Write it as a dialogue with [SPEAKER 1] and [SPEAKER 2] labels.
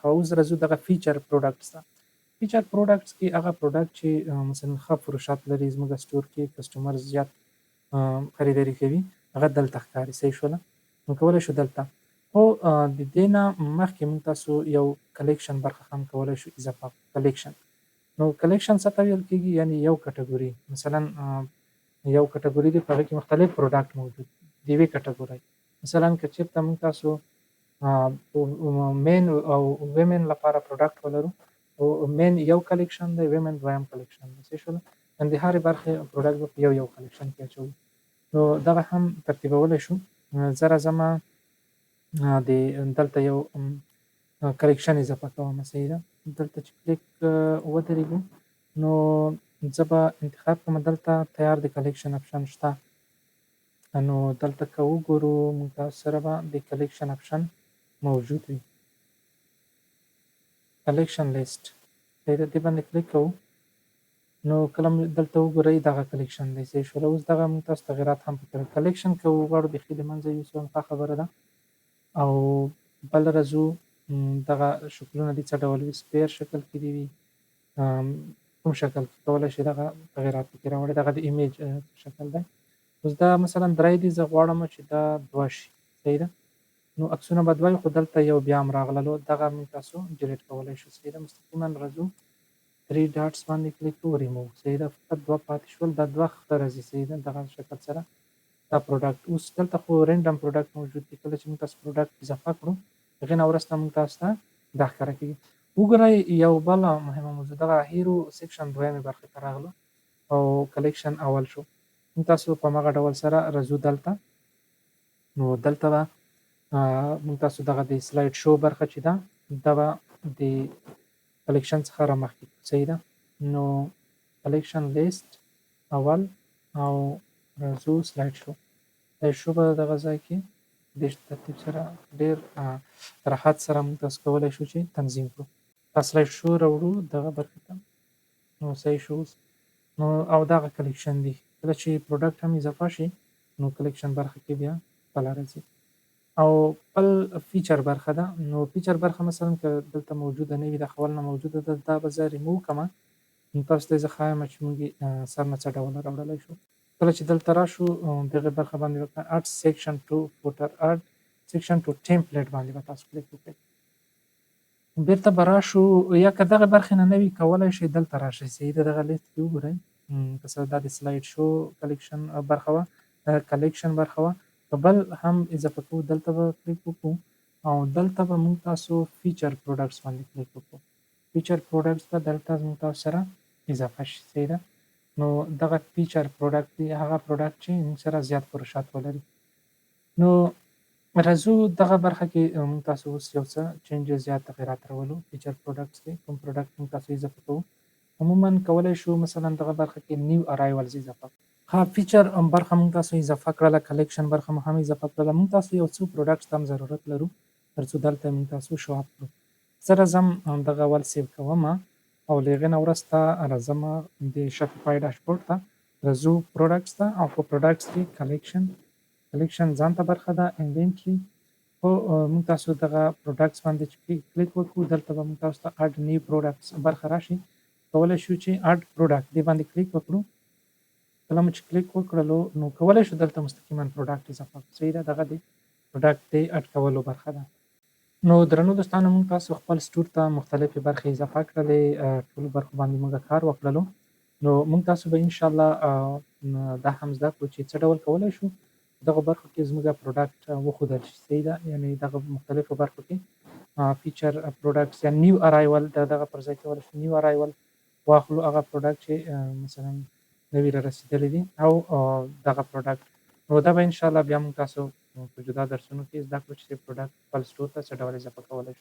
[SPEAKER 1] خو اوس راځو دغه فیچر پروډکټس ته. فیچر پروډکټس کې هغه پروډکټ چې مثلا ښه فروشات لري، زموږ سټور کې کسټمر زیات خریداري کوي، هغه دلته ښکاري. صحیح شوله؟ نو کولی شو دلته خو د دې نه مخکې موږ تاسو یو کلیکشن برخه هم کولی شو اضافه کلیکشن. نو کلیکشن څه ته ویل کېږي؟ یعنی یو کټګوري، مثلا یو کټګوري دی په هغې کې مختلف پروډکټ موجود د یوې کټګورۍ. مثلا که چېرته موږ تاسو مین او ویمن لپاره پروډکټ ولرو، او مین یو کلیکشن دی، ویمن دویم کلیکشن دی. صحیح شوله؟ یعنې د هرې برخې پروډکټ به په یو کلیکشن کې اچوو. نو دغه هم ترتیبولی شو. زه راځمه د دلته یو کلیکشن اضافه کوم. صحیح ده؟ دلته چې کلیک ودرېږو نو زه به انتخاب کوم. دلته تیار د کلیکشن اپشن شته. نو دلته که وګورو موږ تاسو سره به د کلیکشن اپشن موجود وي. کلیکشن لیست صحیح ده، دې باندې کلیک کوو. نو کله دلته وګورئ دغه کلیکشن دی. صحیح شوله؟ اوس دغه موږ تاسو تغیرات هم پکې کلیکشن که وغواړو بیخي د منځه یوسو، ښه خبره ده. او بل راځو دغه شکلونه دي څه ډول وي، سپیر شکل کې دي وي، کوم شکل کې کولی شي دغه تغیرات پکې راوړي. دغه د ایمیج شکل دی. اوس دا مثلا 3 دي، زه غواړم چې دا 2 شي. صحیح ده؟ نو عکسونه به 2 وي، خو دلته یو بیا هم راغللو، دغه موږ تاسو ډیلیټ کولی شو. صحیح ده؟ مستقیما راځو 3 ډاټس باندې کلیک کوو، ریموو. صحیح ده؟ فقط 2 پاتې شول، دا 2 ښه راځي. صحیح ده؟ دغه شکل سره دا پروډکټ. اوس دلته خو رینډم پروډکټ موجود دي. کله چې موږ تاسو پروډکټ اضافه کړو، هغې نه وروسته موږ تاسو ته دا ښکاره کېږي. وګورئ یو بله مهمه موضوع، دغه هیرو سیکشن دویمې برخې ته راغلو او کلیکشن اول شو. موږ تاسو په همغه ډول سره راځو دلته. نو دلته به موږ تاسو دغه د سلاید شو برخه چې ده، دا به د کلیکشن څخه رامخکې کړو. صحیح ده؟ نو کلیکشن لیست اول او راځو سلاید شو. سلاید شو به دغه ځای کې د ترتیب سره ډېر راحت سره موږ تاسو کولی شو چې تنظیم کړو. دا سلاید شو راوړو دغه برخې ته. نو صحیح شو. نو او دغه کلیکشن دی. کله چې پروډکټ هم اضافه شي نو کلیکشن برخه کې بیا خپله راځي. او بل فیچر برخه ده. نو فیچر برخه مثلا که دلته موجوده نه وي، د اول نه موجوده ده، دا به زه ریموو کړمه. نو تاسو ته یې زه ښایم چې موږ سر نه څه ډول راوړلی شو. کله چې دلته راشو دغې برخه باندې به اډ سیکشن ټو فوټر، اډ سیکشن ټو ټیمپلیټ باندې به تاسو کلیک وکړئ. بېرته به راشو، یا که دغې برخې نه وي کولی شئ دلته راشئ. صحیح ده؟ دغه لیست کې وګورئ. که څه دا د سلاید شو کلیکشن برخه وه، کلیکشن برخه وه. که بل هم اضافه کوو دلته به کلیک وکړو او دلته به موږ تاسو فیچر پروډکټس باندې کلیک وکړو. فیچر پروډکټس به دلته موږ تاسو سره اضافه شي. صحیح ده؟ نو دغه فیچر پروډکټ دی، هغه پروډکټ چې موږ سره زیات فروشات ولري. نو راځو دغه برخه کې موږ تاسو اوس یو څه چینجز یا تغیرات راولو. فیچر پروډکټس کې کوم پروډکټ موږ تاسو اضافه کوو. عموما کولی شو مثلا دغه برخه کې نیو ارایولز اضافه کړو. ها فیچر برخه موږ تاسو اضافه کړله، کلیکشن برخه مو هم اضافه کړله. موږ تاسو یو څو پروډکټس ته هم ضرورت لرو تر څو دلته موږ تاسو شو اپ کړو. زه راځم دغه اول سیو کومه او له هغې نه وروسته راځمه د شاپیفای ډاشبورډ ته. راځو پروډکټس ته او په پروډکټس کې کلیکشن ځانته برخه ده، انوینټري. خو موږ تاسو دغه پروډکټس باندې چې کلیک وکړو، دلته به موږ تاسو ته اډ نیو پروډکټس برخه راشي. کولی شو چې اډ پروډکټ دې باندې کلیک وکړو. کله مو چې کلیک وکړلو نو کولی شو دلته مستقیما پروډکټ اضافه کړو. صحیح ده؟ دغه د پروډکټ د اډ کولو برخه ده. نو درنو دوستانو، موږ تاسو خپل سټور ته مختلفې برخې اضافه کړلې، ټولو برخو باندې موږ کار وکړلو. نو موږ تاسو به انشاءالله دا هم زده کړو چې څه ډول کولی شو دغه برخو کې زموږ پروډکټ وښودل شي. صحیح ده؟ یعنې دغه مختلفو برخو کې فیچر پروډکټس یا نیو ارایول دغه پر ځای کولی شو نیو ارایول واخلو، هغه پروډکټ چې مثلا نوي را رسېدلی دي او دغه پروډکټ. نو دا به انشاءالله بیا موږ تاسو په جدا درسونو کې زده کړو چې پروډکټ خپل سټور ته څه ډول اضافه کولی شو.